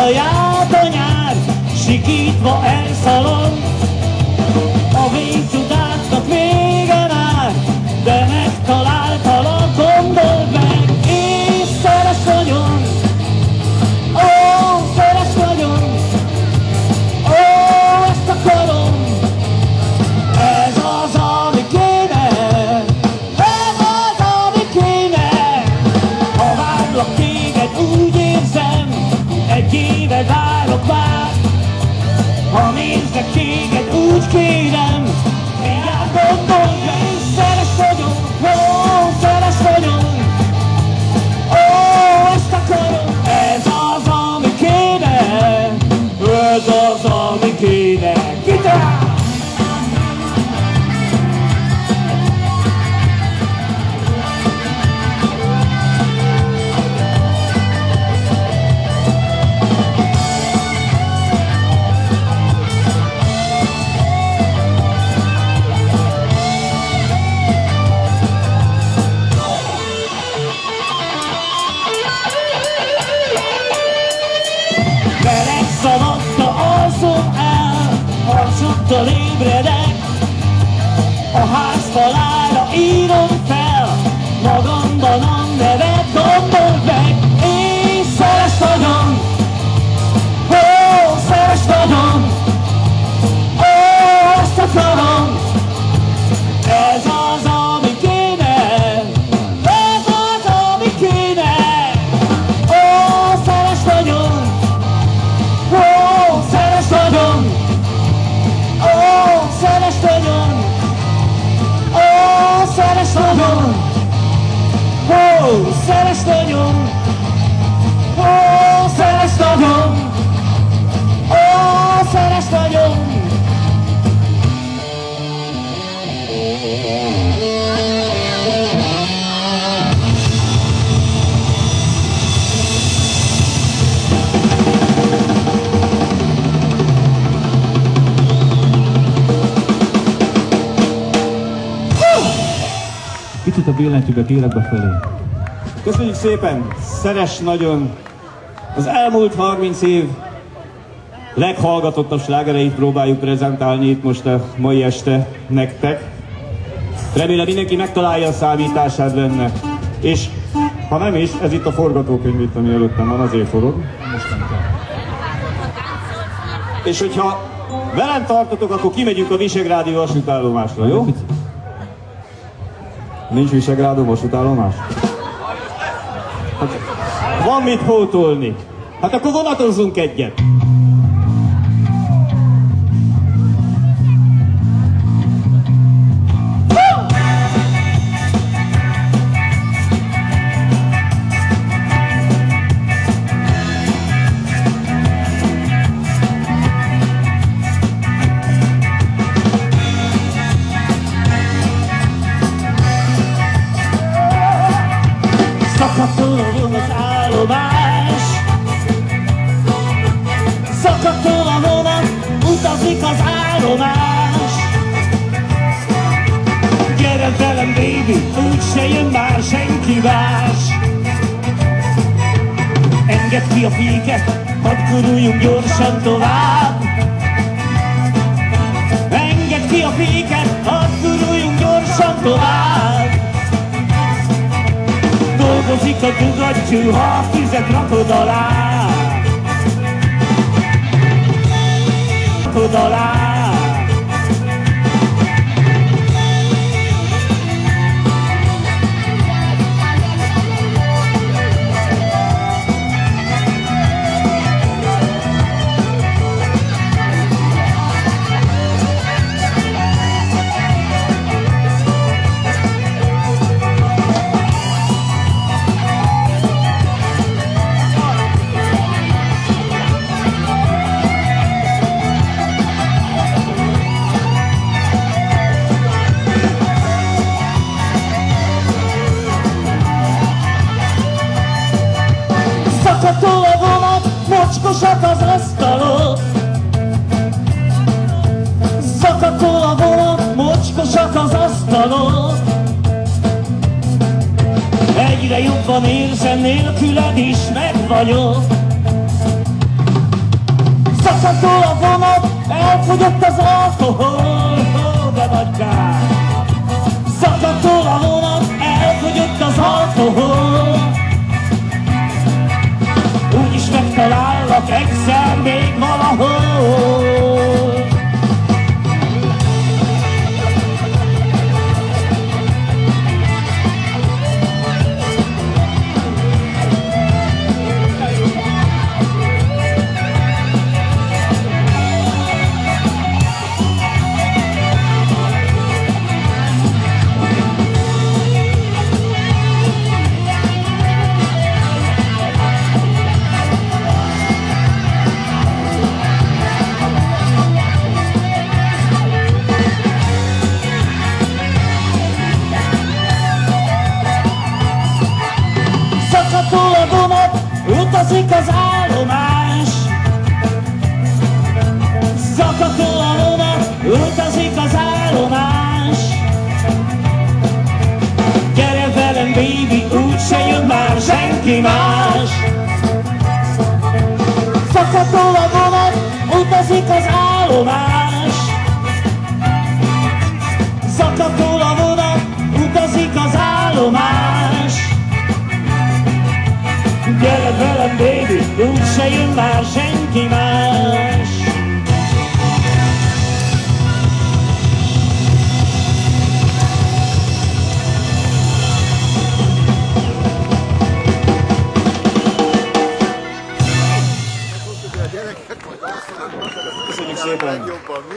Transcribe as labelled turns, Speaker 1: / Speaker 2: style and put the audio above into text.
Speaker 1: alját a nyár, sikítva elszalad. A végcsodátnak vége már, de megtaláltalak, gondold meg, és szeres nagyon. Ó, szeres nagyon. Ó, ezt akarom. Ez az, ami kéne. Ez az, ami kéne. Ha várlak téged, úgy érzem, egy éve várok már. Ha nézlek téged, úgy kérem, mindjárt gondolj meg, szeres vagyok, ó, szeres vagyok. Ó, ezt akarom, ez az, ami kéne, ez az, ami kéne. Gitár! Szavakta alszom el, alsuttal ébredek, a ház falára írom fel, magamban a nevet, gondold meg, és szeres vagyok, ó, szeres vagyok, ó, ezt akarom, ez az, ami kéne, ez az, ami kéne, ó, szeres vagyok. Ó, szeres vagyok! Ó, szeres vagyok! Ó, szeres vagyok! Ó, szeres vagyok! Ó, szeres vagyok! Ó, szeres vagyok!
Speaker 2: Kicsit a billentyűk a életbe felé.
Speaker 3: Köszönjük szépen! Szeres nagyon! Az elmúlt 30 év leghallgatottabb slágereit próbáljuk prezentálni itt most a mai este nektek. Remélem mindenki megtalálja a számítását benne. És ha nem is, ez itt a forgatókönyv, itt, ami előttem van, azért forog. És hogyha velem tartotok, akkor kimegyünk a visegrádi vasútállomásra, jó? Nincs visegrádó vasútállomás? Hát, van mit pótolni. Hát akkor vonatozzunk egyet.
Speaker 1: Szakadtól az állomás, szakadtól a vonat, utazik az állomás. Gyere velem, baby, úgyse jön már senki más. Engedd ki a féket, hadd guruljunk gyorsan tovább. Engedd ki a féket, hadd guruljunk gyorsan tovább. Dolgozik a dugattyú, ha a tüzet rakod alá. Rakod alá. Szakadtól a vonat, mocskosak az asztalok. Szakadtól a vonat, mocskosak az asztalok. Egyre jobban érzem, nélküled is meg vagyok. Szakadtól a vonat, elfogyott az alkohol, de nagy kár. Szakadtól a vonat, elfogyott az alkohol. Úgyis megtalállak egyszer még valahol. Szakadtól a vonat, utazik az állomás. Szakadtól a vonat, utazik az állomás. Gyere velem, baby, úgyse jön már senki más. Szakadtól a vonat, utazik az állomás. Szakadtól a vonat, utazik az állomás. Gyere velem, baby, úgyse jön már senki más.
Speaker 3: Köszönjük szépen!
Speaker 4: Jobban, mi?